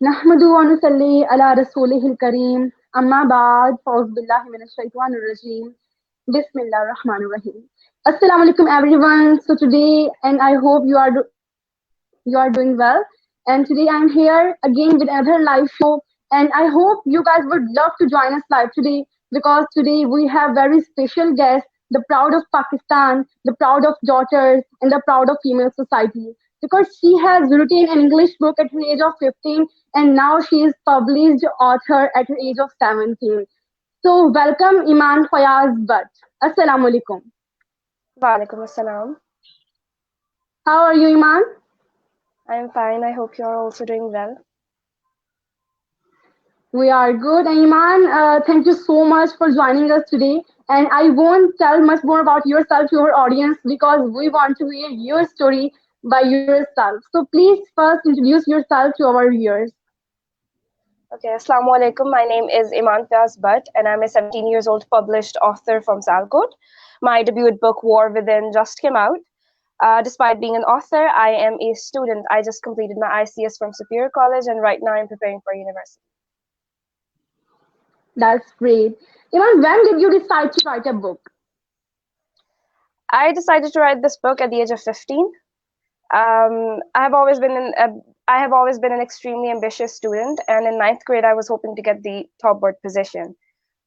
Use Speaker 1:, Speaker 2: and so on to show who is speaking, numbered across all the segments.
Speaker 1: نحمده ونصلي على رسوله الكريم أما بعد فأعوذ بالله من الشيطان الرجيم بسم الله الرحمن الرحيم. Assalamu alaikum everyone. So today, and I hope you are doing well. And today I'm here again with another live show, and I hope you guys would love to join us live today because today we have very special guests, the proud of Pakistan, the proud of daughters, and the proud of female society. Because she has written an English book at the age of 15, and now she is published author at the age of 17. So welcome Eman Fayyaz Butt. Assalamu alaikum.
Speaker 2: Walaikum assalam.
Speaker 1: How are you, Iman?
Speaker 2: I am fine. I hope you are also doing well.
Speaker 1: We are good. And Iman, thank you so much for joining us today. And I won't tell much more about yourself to our audience because we want to hear your story by yourself. So please first introduce yourself to our viewers.
Speaker 2: Okay, assalamu alaikum. My name is Eman Fayyaz Butt, and I'm a 17 years old published author from Salkot. My debut book, War Within, just came out. Despite being an author, I am a student. I just completed my ICS from Superior College, and right now I'm preparing for university.
Speaker 1: That's great. Iman, when did you decide to write a book?
Speaker 2: I decided to write this book at the age of 15. I have always been an extremely ambitious student, and in ninth grade, I was hoping to get the top board position.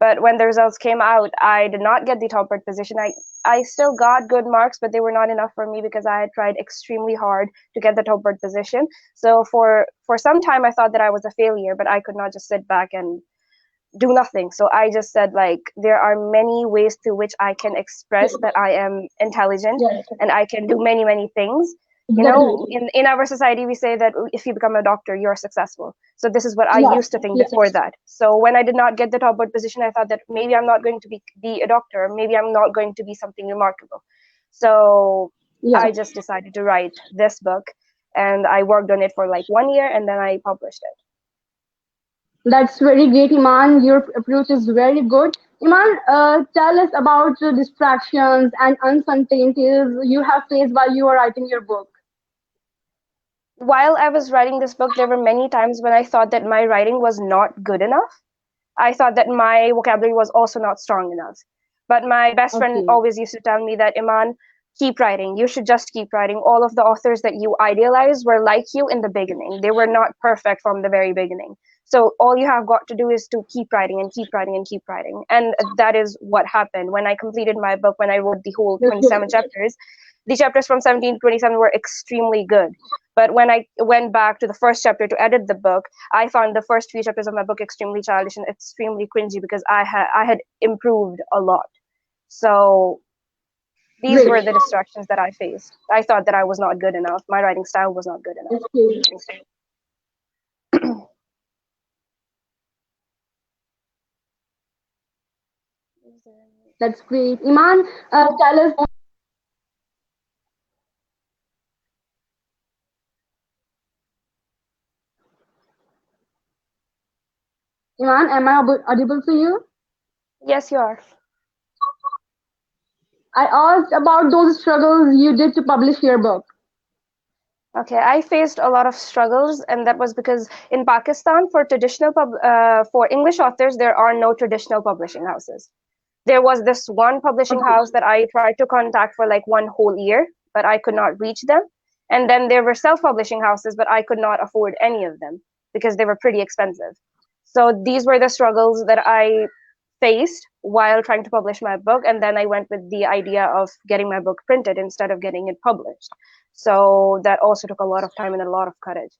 Speaker 2: But when the results came out, I did not get the top board position. I still got good marks, but they were not enough for me because I had tried extremely hard to get the top board position. So for some time, I thought that I was a failure, but I could not just sit back and do nothing. So I just said, like, there are many ways through which I can express that I am intelligent and I can do many, many things. You know, in our society, we say that if you become a doctor, you're successful. So this is what I used to think before that. So when I did not get the top board position, I thought that maybe I'm not going to be a doctor. Maybe I'm not going to be something remarkable. So I just decided to write this book, and I worked on it for like 1 year, and then I published it.
Speaker 1: That's very great, Iman. Your approach is very good. Iman, tell us about the distractions and uncertainties you have faced while you are writing your book.
Speaker 2: While I was writing this book, there were many times when I thought that my writing was not good enough. I thought that my vocabulary was also not strong enough. But my best friend always used to tell me that, Iman, keep writing. You should just keep writing. All of the authors that you idealize were like you in the beginning. They were not perfect from the very beginning. So all you have got to do is to keep writing and keep writing and keep writing. And that is what happened. When I completed my book, when I wrote the whole 27 chapters, the chapters from 17 to 27 were extremely good. But when I went back to the first chapter to edit the book, I found the first few chapters of my book extremely childish and extremely cringy because I had improved a lot. So these were the distractions that I faced. I thought that I was not good enough. My writing style was not good enough.
Speaker 1: That's great. Iman, tell us. Iman, am I audible to you?
Speaker 2: Yes, you are.
Speaker 1: I asked about those struggles you did to publish your book.
Speaker 2: Okay, I faced a lot of struggles, and that was because in Pakistan, for for English authors, there are no traditional publishing houses. There was this one publishing house that I tried to contact for like 1 whole year, but I could not reach them. And then there were self-publishing houses, but I could not afford any of them because they were pretty expensive. So these were the struggles that I faced while trying to publish my book. And then I went with the idea of getting my book printed instead of getting it published. So that also took a lot of time and a lot of courage.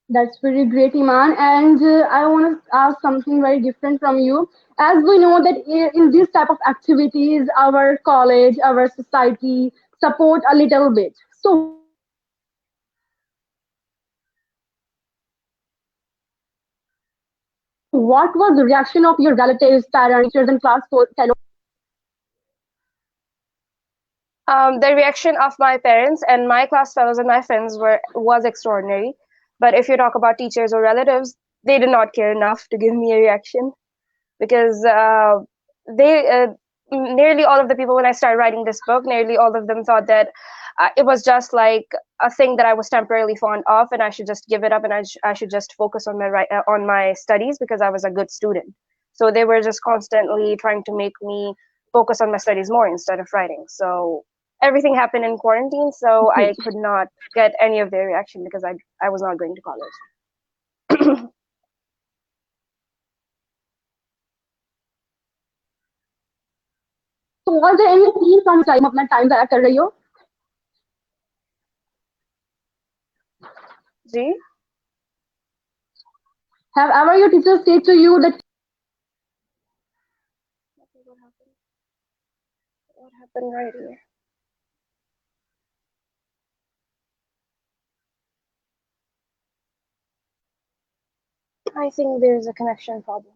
Speaker 1: That's very great, Iman. And I want to ask something very different from you. As we know that in this type of activities, our college, our society support a little bit. So what was the reaction of your relatives, parents, teachers, and class fellows?
Speaker 2: The reaction of my parents and my class fellows and my friends was extraordinary. But if you talk about teachers or relatives, they did not care enough to give me a reaction because nearly all of the people, when I started writing this book, nearly all of them thought that it was just like a thing that I was temporarily fond of, and I should just give it up, and I should just focus on on my studies because I was a good student. So they were just constantly trying to make me focus on my studies more instead of writing. So everything happened in quarantine, so
Speaker 1: Okay.
Speaker 2: I could not get any of their reaction because I was not going to college.
Speaker 1: So was there any scene from your life अपना time ज़ाया कर रही हो?
Speaker 2: See?
Speaker 1: Have ever your teacher said to you that
Speaker 2: Okay, what happened? What happened right here? I think there's a connection problem.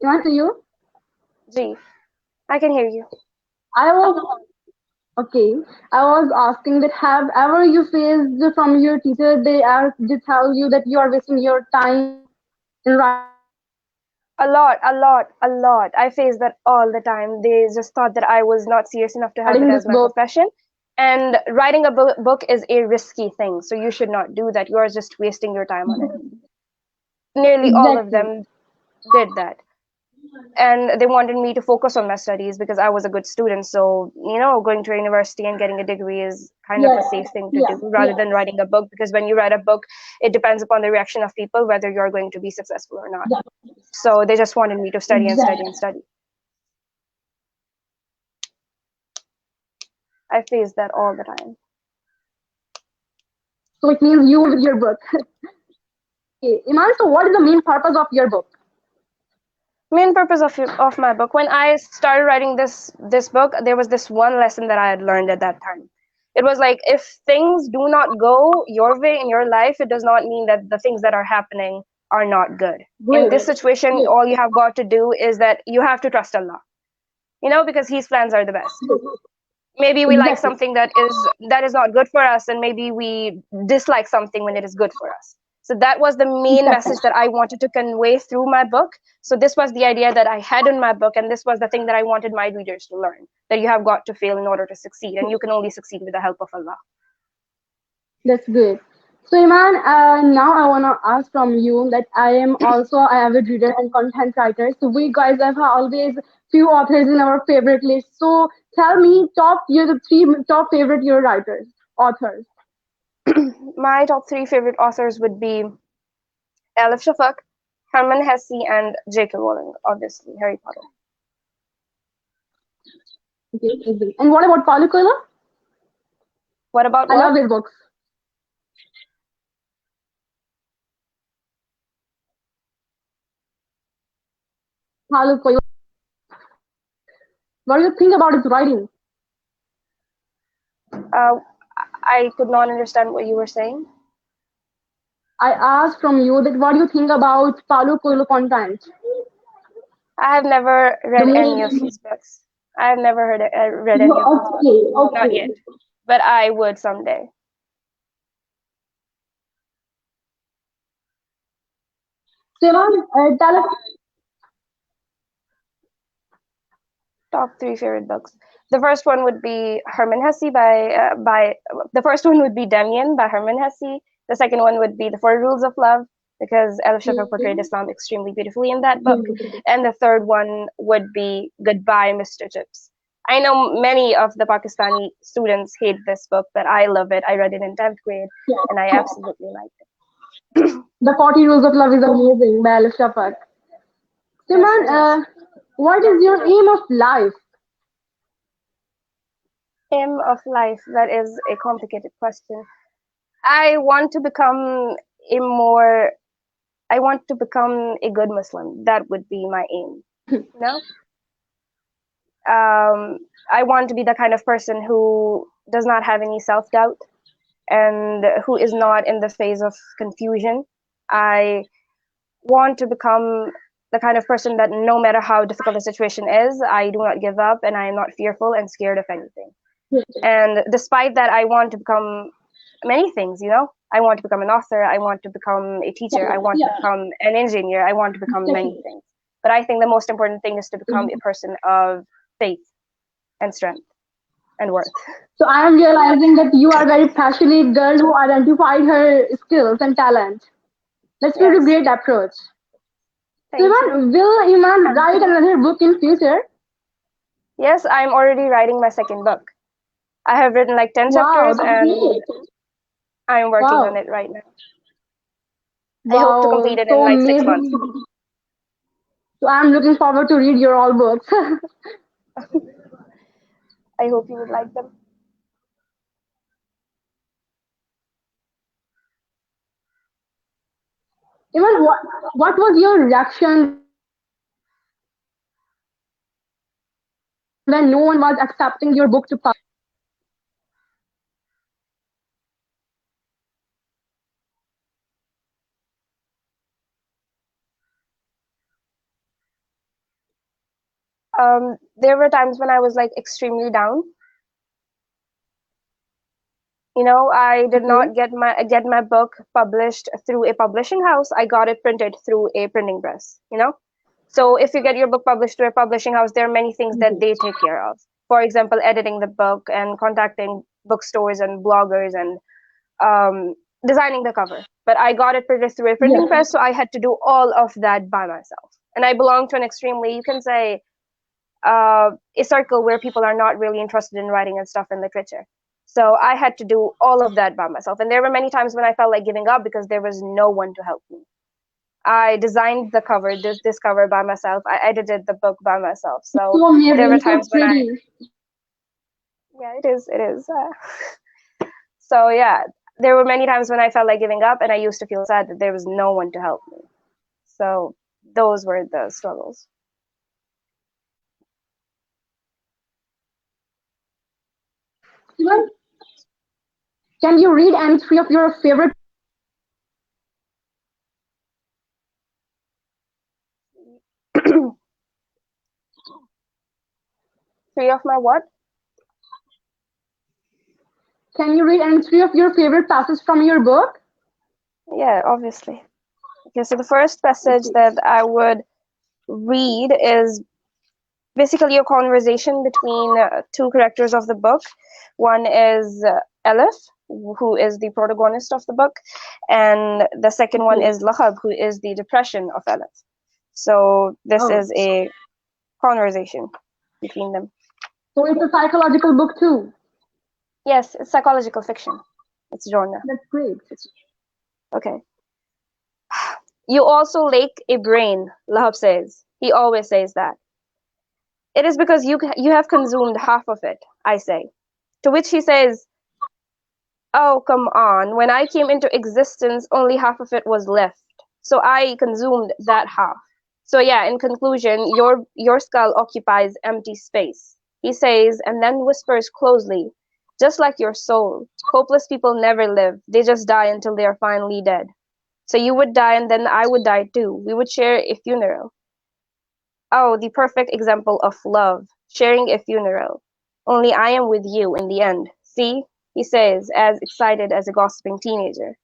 Speaker 1: Iman to you?
Speaker 2: G, I can hear you.
Speaker 1: I was okay. I was asking that have ever you faced from your teacher they tell you that you are wasting your time in writing this book?
Speaker 2: A lot, a lot, a lot. I face that all the time. They just thought that I was not serious enough to have it as my profession. And writing a book is a risky thing, so you should not do that. You are just wasting your time on it. Nearly all of
Speaker 1: Exactly.
Speaker 2: them did that. And they wanted me to focus on my studies because I was a good student. So, going to university and getting a degree is kind of
Speaker 1: Yes.
Speaker 2: a safe thing to
Speaker 1: Yeah.
Speaker 2: do rather than writing a book, because when you write a book, it depends upon the reaction of people whether you're going to be successful or not.
Speaker 1: Yeah.
Speaker 2: So they just wanted me to study and study and
Speaker 1: Exactly.
Speaker 2: study. I face that all the time.
Speaker 1: So it means you with your book. Okay. Iman, so what is the main purpose of your book?
Speaker 2: Main purpose of my book, when I started writing this book, there was this one lesson that I had learned at that time. It was like, if things do not go your way in your life, it does not mean that the things that are happening are not good. In
Speaker 1: Great.
Speaker 2: this situation,
Speaker 1: Great.
Speaker 2: all you have got to do is that you have to trust Allah, because His plans are the best. Maybe we like
Speaker 1: Exactly.
Speaker 2: something that is not good for us, and maybe we dislike something when it is good for us. So that was the main
Speaker 1: Exactly.
Speaker 2: message that I wanted to convey through my book. So this was the idea that I had in my book, and this was the thing that I wanted my readers to learn, that you have got to fail in order to succeed, and you can only succeed with the help of Allah.
Speaker 1: That's good. So Iman, now I wanna ask from you that I am also a avid reader and content writer. So we guys have always few authors in our favorite list. So tell me, the three top favorite your writers, authors.
Speaker 2: My top three favorite authors would be Alif Shafak, Herman Hesse, and J.K. Rowling, obviously Harry Potter.
Speaker 1: Okay, easy. And what about Paulo Coelho?
Speaker 2: What about
Speaker 1: I love
Speaker 2: what?
Speaker 1: his books. Paulo Coelho. What do you think about his writing?
Speaker 2: Uh, I could not understand what you were saying.
Speaker 1: I asked from you that what do you think about Paulo Coelho content?
Speaker 2: I have never
Speaker 1: The
Speaker 2: read any of
Speaker 1: movie.
Speaker 2: his books. I have never read any of his books.
Speaker 1: Okay,
Speaker 2: Not
Speaker 1: okay.
Speaker 2: yet. But I would someday.
Speaker 1: Sivan, tell us.
Speaker 2: Top three favorite books. The first one would be Herman Hesse by the first one would be Damien by Herman Hesse. The second one would be The Four Rules of Love, because Elif Shafak portrayed Islam extremely beautifully in that book. And the third one would be Goodbye, Mr. Chips. I know many of the Pakistani students hate this book, but I love it. I read it in 10th grade, and I absolutely liked it.
Speaker 1: The 40 Rules of Love is amazing by Alishba Ahmed.
Speaker 2: Yes,
Speaker 1: Siman,
Speaker 2: it is.
Speaker 1: what is your aim of life?
Speaker 2: Aim of life, that is a complicated question. I want to become a more I want to become a good Muslim. That would be my aim. No? I want to be the kind of person who does not have any self-doubt and who is not in the phase of confusion. I want to become the kind of person that no matter how difficult the situation is, I do not give up and I am not fearful and scared of anything. And despite that, I want to become many things. I want to become an author. I want to become a teacher. I want to become an engineer. I want to become many things. But I think the most important thing is to become a person of faith and strength. and worth.
Speaker 1: So I am realizing that you are a very passionate girl who identified her skills and talent. That's really
Speaker 2: Yes,
Speaker 1: great approach. So
Speaker 2: thank you.
Speaker 1: Will Iman write another book in future?
Speaker 2: Yes, I'm already writing my second book. I have written like 10
Speaker 1: Wow,
Speaker 2: chapters
Speaker 1: that's
Speaker 2: and
Speaker 1: great.
Speaker 2: I'm working on
Speaker 1: Wow,
Speaker 2: it right now. I hope to
Speaker 1: wow,
Speaker 2: complete it in
Speaker 1: so
Speaker 2: like 6 months.
Speaker 1: amazing. So I'm looking forward to read your all books.
Speaker 2: I hope you would like them.
Speaker 1: Iman, what was your reaction when no one was accepting your book to publish?
Speaker 2: There were times when I was like extremely down. You know, I did not
Speaker 1: Okay.
Speaker 2: get my book published through a publishing house. I got it printed through a printing press, you know? So if you get your book published through a publishing house, there are many things that they take care of. For example, editing the book and contacting bookstores and bloggers and um, designing the cover. But I got it printed through a printing
Speaker 1: Yes.
Speaker 2: press, so I had to do all of that by myself. And I belong to an extremely, you can say, a circle where people are not really interested in writing and stuff in literature. So I had to do all of that by myself. And there were many times when I felt like giving up because there was no one to help me. I designed the cover, this cover by myself. I edited the book by myself. So
Speaker 1: So
Speaker 2: there were
Speaker 1: amazing, so
Speaker 2: times when
Speaker 1: pretty.
Speaker 2: yeah, it is. So yeah, there were many times when I felt like giving up, and I used to feel sad that there was no one to help me. So those were the struggles.
Speaker 1: Iman, can you read any three of your favorite passages from your book?
Speaker 2: Three of my what?
Speaker 1: Can you read any three of your favorite passages from your book?
Speaker 2: Yeah, obviously. Okay, so the first passage
Speaker 1: Okay.
Speaker 2: that I would read is basically a conversation between two characters of the book. One is Elif, who is the protagonist of the book, and the second one
Speaker 1: Okay.
Speaker 2: is Lahab, who is the depression of Elif. So this
Speaker 1: Oh,
Speaker 2: is a conversation between them.
Speaker 1: so it's a psychological book too.
Speaker 2: Yes, it's psychological fiction. It's genre.
Speaker 1: That's great.
Speaker 2: Okay. You also lack a brain, Lahab says. He always says that. It is because you have consumed half of it, I say. To which he says, oh, come on. When I came into existence, only half of it was left. So I consumed that half. So yeah, in conclusion, your skull occupies empty space. He says, and then whispers closely, just like your soul. Hopeless people never live. They just die until they are finally dead. So you would die and then I would die too. We would share a funeral. Oh, the perfect example of love, sharing a funeral. Only I am with you in the end. See? He says, as excited as a gossiping teenager.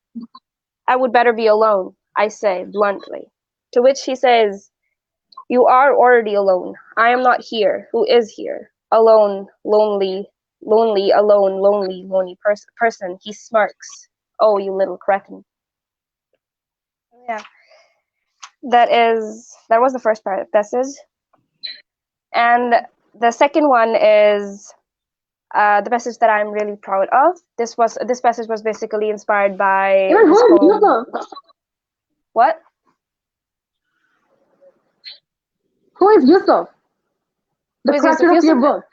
Speaker 2: I would better be alone, I say, bluntly. To which he says, you are already alone. I am not here. Who is here? Alone, lonely, lonely, alone, lonely, lonely person. He smirks. Oh, you little cretin. Yeah, that was the first part. Passage. And the second one is the passage that I'm really proud of. This passage was basically inspired by
Speaker 1: Iman, who
Speaker 2: this
Speaker 1: is
Speaker 2: poem.
Speaker 1: Yusuf?
Speaker 2: What?
Speaker 1: Who is Yusuf?
Speaker 2: Who
Speaker 1: The
Speaker 2: is Yusuf?
Speaker 1: character of your book.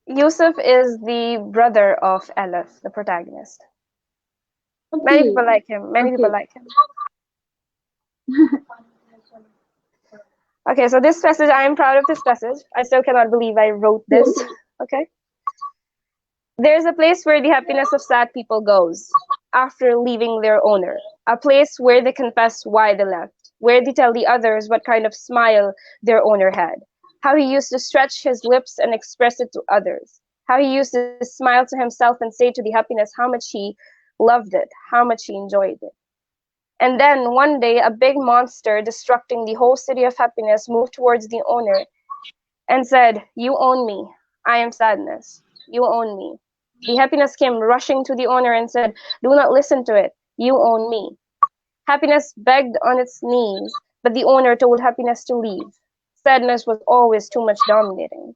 Speaker 2: Yusuf is the brother of Elif, the protagonist. Many
Speaker 1: Okay.
Speaker 2: people like him. Many people
Speaker 1: Okay.
Speaker 2: like him. Okay, so this passage, I am proud of this passage. I still cannot believe I wrote this. Okay. There's a place where the happiness of sad people goes after leaving their owner. A place where they confess why they left, where they tell the others what kind of smile their owner had, how he used to stretch his lips and express it to others, how he used to smile to himself and say to the happiness how much he loved it, how much he enjoyed it. And then one day, a big monster destructing the whole city of happiness moved towards the owner and said, you own me. I am sadness. You own me. The happiness came rushing to the owner and said, do not listen to it. You own me. Happiness begged on its knees, but the owner told happiness to leave. Sadness was always too much dominating.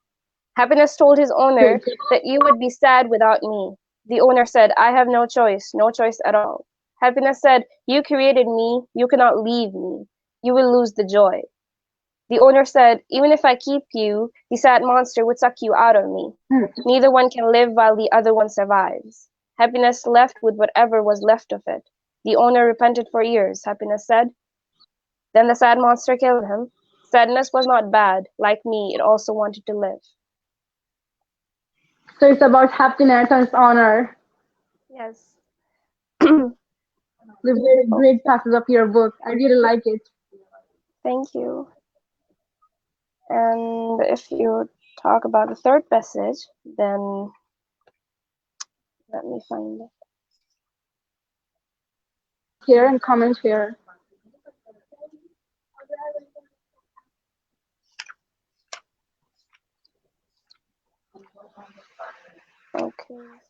Speaker 2: Happiness told his owner
Speaker 1: Good.
Speaker 2: that you would be sad without me. The owner said, I have no choice, no choice at all. Happiness said, you created me, you cannot leave me. You will lose the joy. The owner said, even if I keep you, the sad monster would suck you out of me.
Speaker 1: Hmm.
Speaker 2: Neither one can live while the other one survives. Happiness left with whatever was left of it. The owner repented for years, Happiness said. Then the sad monster killed him. Sadness was not bad. Like me, it also wanted to live.
Speaker 1: So it's about happiness and its honor.
Speaker 2: Yes.
Speaker 1: The very great passage of your book. I really like it.
Speaker 2: Thank you. And if you talk about the third passage, then let me find it.
Speaker 1: Here and comment here.
Speaker 2: Okay.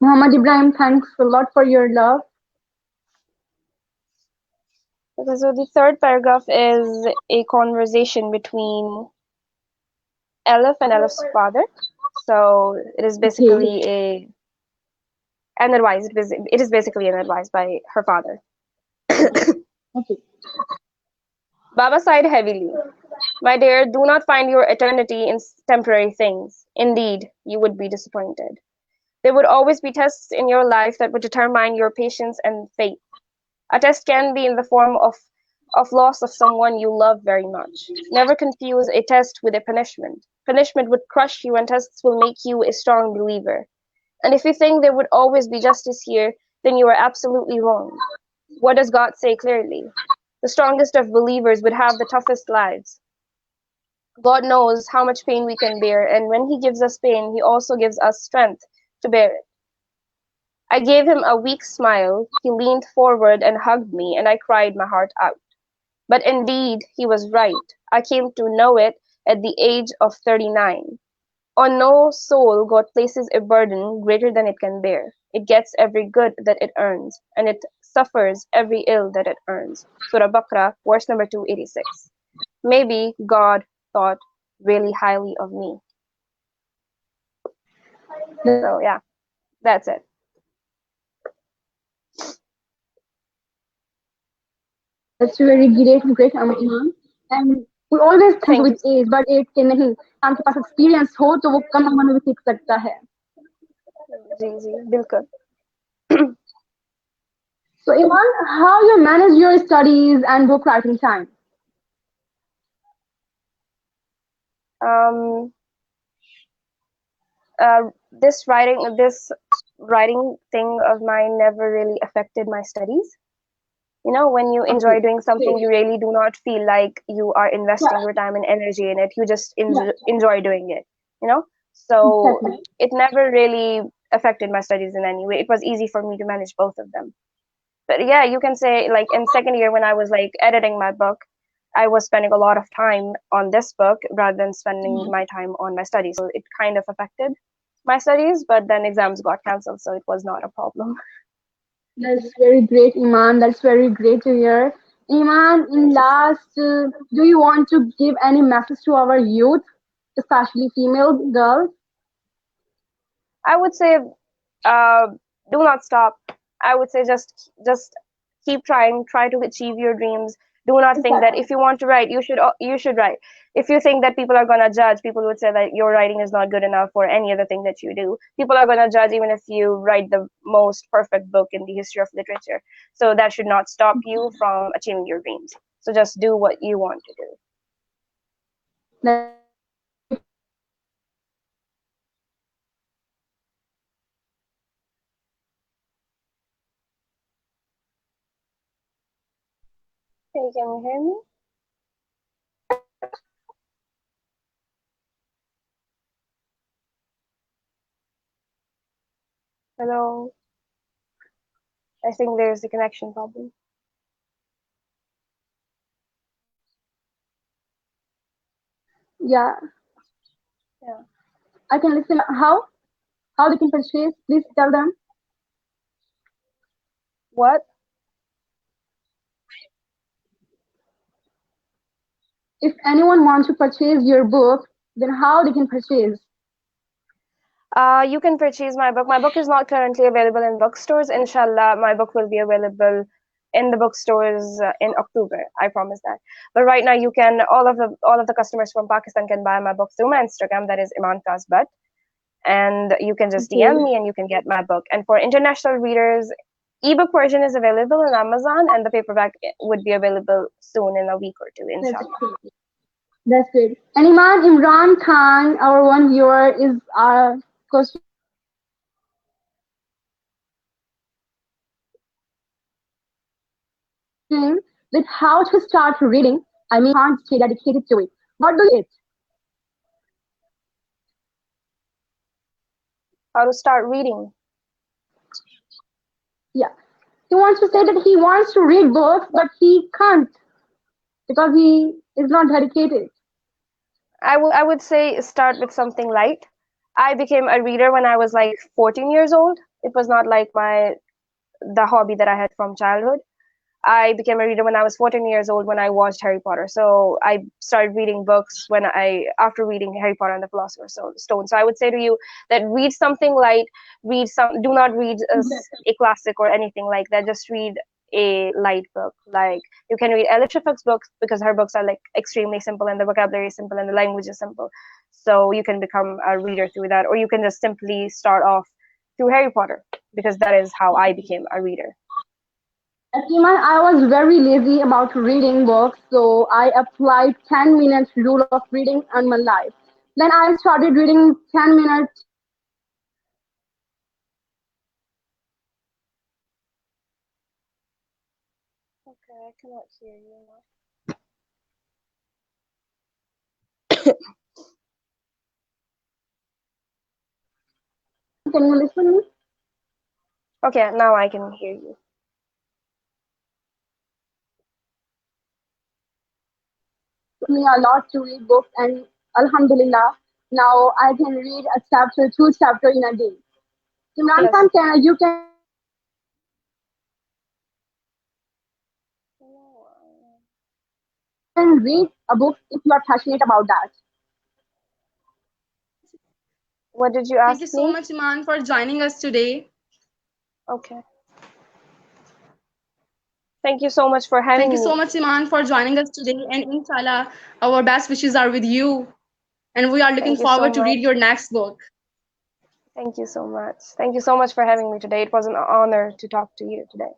Speaker 1: Muhammad Ibrahim, thanks a lot for your love.
Speaker 2: Okay, so the third paragraph is a conversation between Elif and Elif's father. So it is
Speaker 1: Okay.
Speaker 2: basically an advice. It is basically an advice by her father.
Speaker 1: Okay.
Speaker 2: Baba sighed heavily. My dear, do not find your eternity in temporary things. Indeed, you would be disappointed. There would always be tests in your life that would determine your patience and faith. A test can be in the form of loss of someone you love very much. Never confuse a test with a punishment. Punishment would crush you and tests will make you a strong believer. And if you think there would always be justice here, then you are absolutely wrong. What does God say clearly? The strongest of believers would have the toughest lives. God knows how much pain we can bear, and when He gives us pain, He also gives us strength to bear it. I gave him a weak smile. He leaned forward and hugged me, and I cried my heart out. But indeed, he was right. I came to know it at the age of 39. On no soul God places a burden greater than it can bear. It gets every good that it earns, and it suffers every ill that it earns. Surah Baqarah, verse number 286. Maybe God thought really highly of me. So yeah, that's it.
Speaker 1: That's very great, Iman. And we always think
Speaker 2: Thank
Speaker 1: with
Speaker 2: you.
Speaker 1: age, but age के नहीं. आपके पास experience हो तो वो कम उम्र में भी सीख सकता है.
Speaker 2: जी जी बिल्कुल.
Speaker 1: So Iman, how you manage your studies and book writing time?
Speaker 2: um uh, this writing thing of mine never really affected my studies. You know, when you
Speaker 1: Okay.
Speaker 2: enjoy doing something, you really do not feel like you are
Speaker 1: Yeah.
Speaker 2: investing your time and energy in it. You just
Speaker 1: Yeah.
Speaker 2: enjoy doing it, you know? So
Speaker 1: Exactly.
Speaker 2: it never really affected my studies in any way. It was easy for me to manage both of them. But yeah, you can say like in second year when I was like editing my book, I was spending a lot of time on this book rather than spending my time on my studies. So it kind of affected my studies, but then exams got cancelled, so it was not a problem.
Speaker 1: That's very great, Iman. That's very great to hear. Iman, in
Speaker 2: Thank you.
Speaker 1: last, do you want to give any message to our youth, especially female girls?
Speaker 2: I would say uh, do not stop. I would say just keep trying, try to achieve your dreams. Do not think that
Speaker 1: Exactly.
Speaker 2: if you want to write, you should write. If you think that people are gonna judge, people would say that your writing is not good enough for any other thing that you do. People are gonna judge even if you write the most perfect book in the history of literature. So that should not stop you from achieving your dreams. So just do what you want to do.
Speaker 1: That's very great, Iman. And I really like your message.
Speaker 2: Hey, can you hear me? Hello. I think there's a connection problem.
Speaker 1: Yeah,
Speaker 2: Yeah.
Speaker 1: I can listen. How they can purchase? Please tell them.
Speaker 2: What?
Speaker 1: If anyone wants to purchase your book, then how they can purchase?
Speaker 2: You can purchase my book. My book is not currently available in bookstores. Inshallah, my book will be available in the bookstores in October. I promise that. But right now, you can all of the customers from Pakistan can buy my book through my Instagram. That is Eman Fayyaz Butt, and you can just DM
Speaker 1: Okay,
Speaker 2: me and you can get my book. And for international readers, ebook version is available on Amazon, and the paperback would be available soon in a week or two,
Speaker 1: that's
Speaker 2: inshallah.
Speaker 1: great. That's great. And Imran Khan, our one viewer, is questioning that how to start reading. I mean, he can't stay dedicated to it. What do you say that he wants to read it? What do you say that he wants to read it?
Speaker 2: How to start reading?
Speaker 1: Yeah. He wants to say that he wants to read books, but he can't because he is not dedicated.
Speaker 2: I would say start with something light. I became a reader when I was like 14 years old. It was not like the hobby that I had from childhood. I became a reader when I was 14 years old when I watched Harry Potter. So I started reading books after reading Harry Potter and the Philosopher's Stone. So I would say to you that read something light, do not read a classic or anything like that. Just read a light book. Like you can read Alicia Fox's books because her books are like extremely simple and the vocabulary is simple and the language is simple. So you can become a reader through that, or you can just simply start off through Harry Potter because that is how I became a reader.
Speaker 1: Yes, Iman, I was very lazy about reading books, so I applied 10 minutes rule of reading on my life. Then I started reading 10 minutes every day. Then I started reading
Speaker 2: Okay, I cannot hear you now.
Speaker 1: Can you listen to me?
Speaker 2: Okay, now I can hear you.
Speaker 1: Took me a lot to read books, and Alhamdulillah, now I can read a chapter, two chapter in a day. Imran
Speaker 2: Yes.
Speaker 1: Khan, you can read a book if you are passionate about that.
Speaker 2: No,
Speaker 1: You can read a book if you are passionate about that.
Speaker 2: what did you
Speaker 1: Thank you
Speaker 2: ask
Speaker 1: so
Speaker 2: me?
Speaker 1: much, Iman, for joining us today.
Speaker 2: Okay. Thank you so much for
Speaker 1: Thank you
Speaker 2: having
Speaker 1: so
Speaker 2: me.
Speaker 1: much, Iman, for joining us today. And inshallah, our best wishes are with you. And we are looking
Speaker 2: Thank you so
Speaker 1: forward to
Speaker 2: much.
Speaker 1: read your next book.
Speaker 2: Thank you so much. Thank you so much for having me today. It was an honor to talk to you today.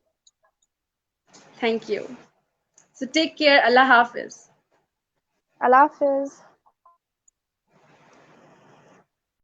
Speaker 1: Thank you. So take care. Allah Hafiz.
Speaker 2: Allah Hafiz.